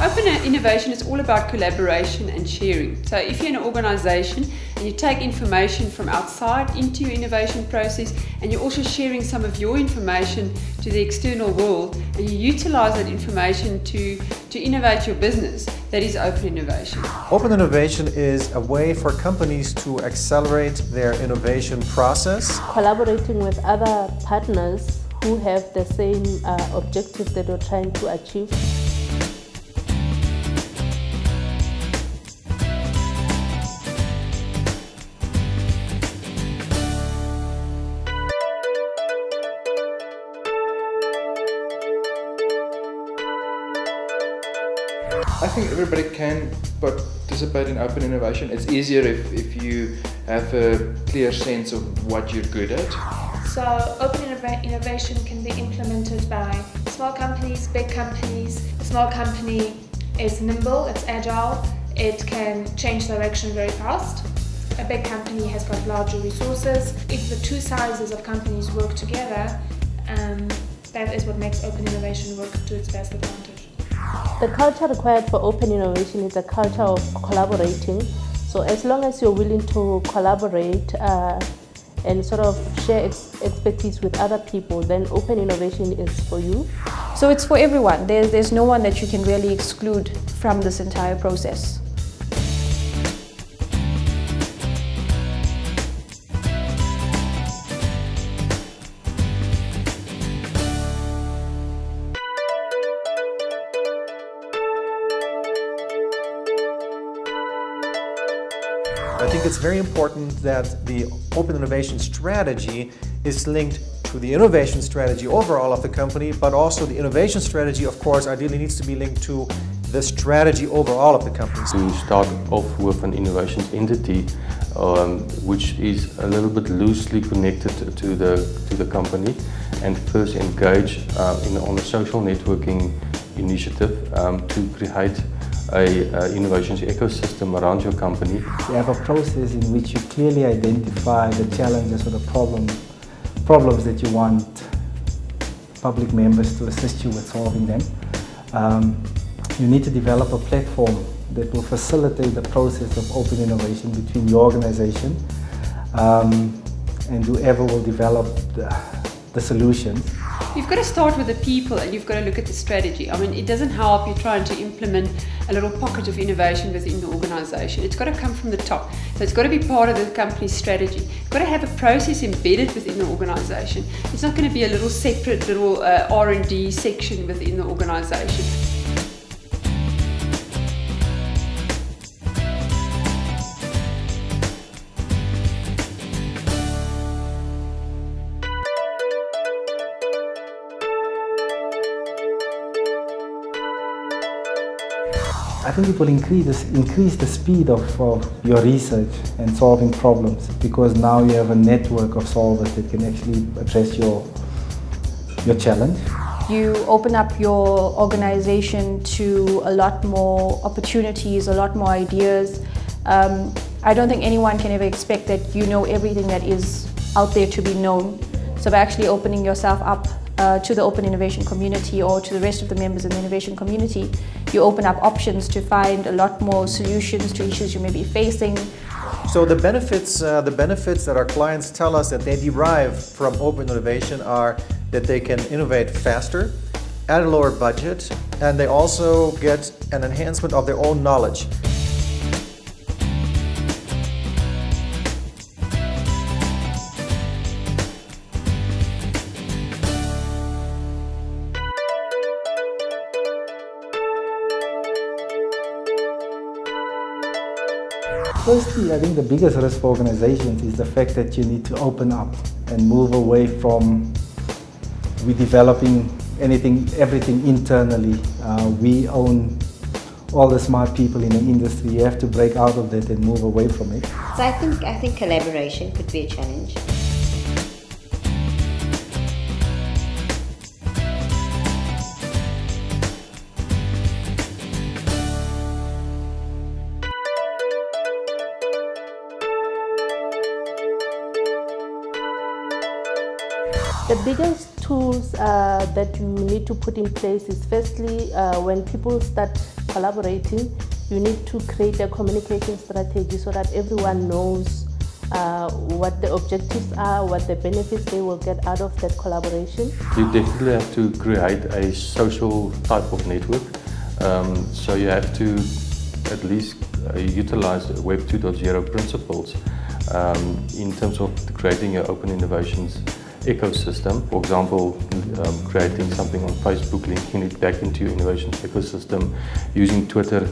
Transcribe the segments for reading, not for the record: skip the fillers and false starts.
Open innovation is all about collaboration and sharing. So if you're in an organization and you take information from outside into your innovation process, and you're also sharing some of your information to the external world, and you utilize that information to innovate your business, that is open innovation. Open innovation is a way for companies to accelerate their innovation process. Collaborating with other partners who have the same objectives that you're trying to achieve. I think everybody can participate in open innovation. It's easier if you have a clear sense of what you're good at. So open innovation can be implemented by small companies, big companies. A small company is nimble, it's agile, it can change direction very fast. A big company has got larger resources. If the two sizes of companies work together, that is what makes open innovation work to its best advantage. The culture required for open innovation is a culture of collaborating. So as long as you're willing to collaborate and sort of share expertise with other people, then open innovation is for you. So it's for everyone. There's no one that you can really exclude from this entire process. I think it's very important that the open innovation strategy is linked to the innovation strategy overall of the company, but also the innovation strategy, of course, ideally needs to be linked to the strategy overall of the company. We start off with an innovations entity, which is a little bit loosely connected to the company, and first engage on a social networking initiative to create an innovations ecosystem around your company. You have a process in which you clearly identify the challenges or the problems that you want public members to assist you with solving them. You need to develop a platform that will facilitate the process of open innovation between your organization and whoever will develop the solutions. You've got to start with the people and you've got to look at the strategy. I mean, it doesn't help you trying to implement a little pocket of innovation within the organisation. It's got to come from the top. So it's got to be part of the company's strategy. It's got to have a process embedded within the organisation. It's not going to be a little separate little R&D section within the organisation. I think it will increase the speed of your research and solving problems, because now you have a network of solvers that can actually address your challenge. You open up your organization to a lot more opportunities, a lot more ideas. I don't think anyone can ever expect that you know everything that is out there to be known. So by actually opening yourself up to the open innovation community or to the rest of the members in the innovation community, you open up options to find a lot more solutions to issues you may be facing. So the benefits that our clients tell us that they derive from open innovation are that they can innovate faster, at a lower budget, and they also get an enhancement of their own knowledge. Firstly, I think the biggest risk for organizations is the fact that you need to open up and move away from developing everything internally. We own all the smart people in the industry. You have to break out of that and move away from it. So I think collaboration could be a challenge. The The biggest tools that you need to put in place is firstly, when people start collaborating, you need to create a communication strategy so that everyone knows what the objectives are, what the benefits they will get out of that collaboration. You definitely have to create a social type of network. So you have to at least utilize Web 2.0 principles in terms of creating your open innovations ecosystem. For example, creating something on Facebook, linking it back into your innovation ecosystem, using Twitter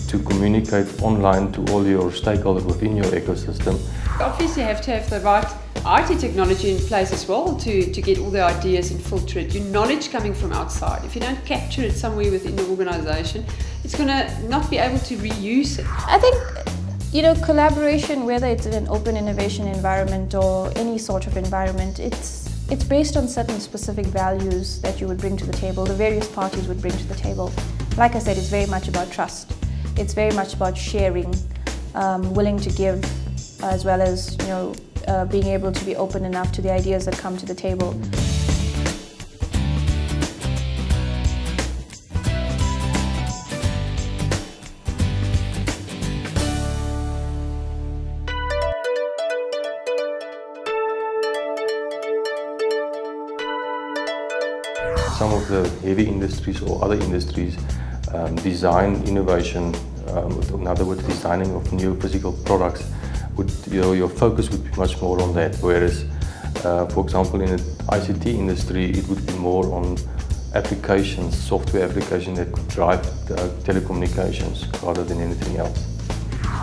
to communicate online to all your stakeholders within your ecosystem. Obviously you have to have the right IT technology in place as well to get all the ideas and filter it. Your knowledge coming from outside, if you don't capture it somewhere within the organisation, it's going to not be able to reuse it. I think, you know, collaboration, whether it's in an open innovation environment or any sort of environment, it's based on certain specific values that you would bring to the table, the various parties would bring to the table. Like I said, it's very much about trust. It's very much about sharing, willing to give, as well as, you know, being able to be open enough to the ideas that come to the table. Some of the heavy industries or other industries design innovation, in other words, designing of new physical products. Your focus would be much more on that, whereas, for example, in the ICT industry, it would be more on applications, software applications that could drive telecommunications rather than anything else.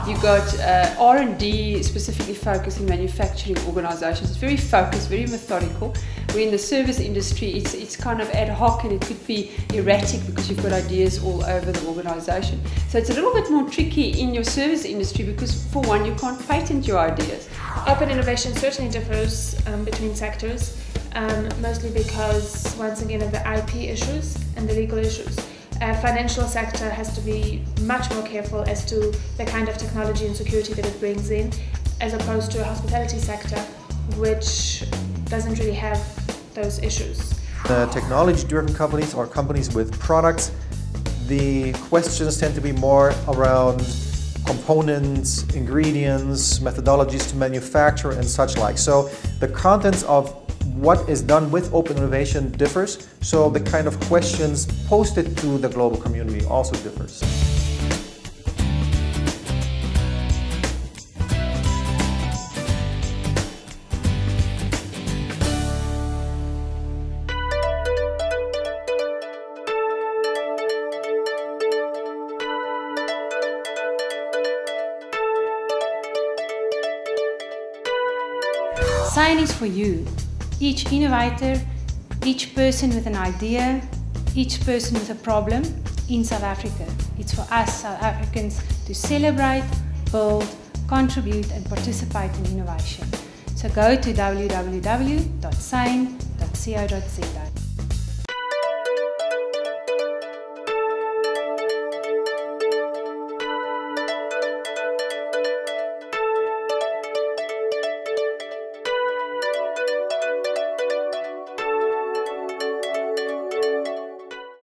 You've got R&D specifically focused in manufacturing organisations. It's very focused, very methodical. Where in the service industry, it's kind of ad hoc and it could be erratic because you've got ideas all over the organisation. So it's a little bit more tricky in your service industry because, for one, you can't patent your ideas. Open innovation certainly differs between sectors, mostly because, once again, of the IP issues and the legal issues. Financial sector has to be much more careful as to the kind of technology and security that it brings in, as opposed to a hospitality sector, which doesn't really have those issues. The technology-driven companies or companies with products, the questions tend to be more around components, ingredients, methodologies to manufacture and such like. So the contents of what is done with open innovation differs, so the kind of questions posted to the global community also differs. Sign is for you. Each innovator, each person with an idea, each person with a problem in South Africa. It's for us South Africans to celebrate, build, contribute and participate in innovation. So go to www.sign.co.za.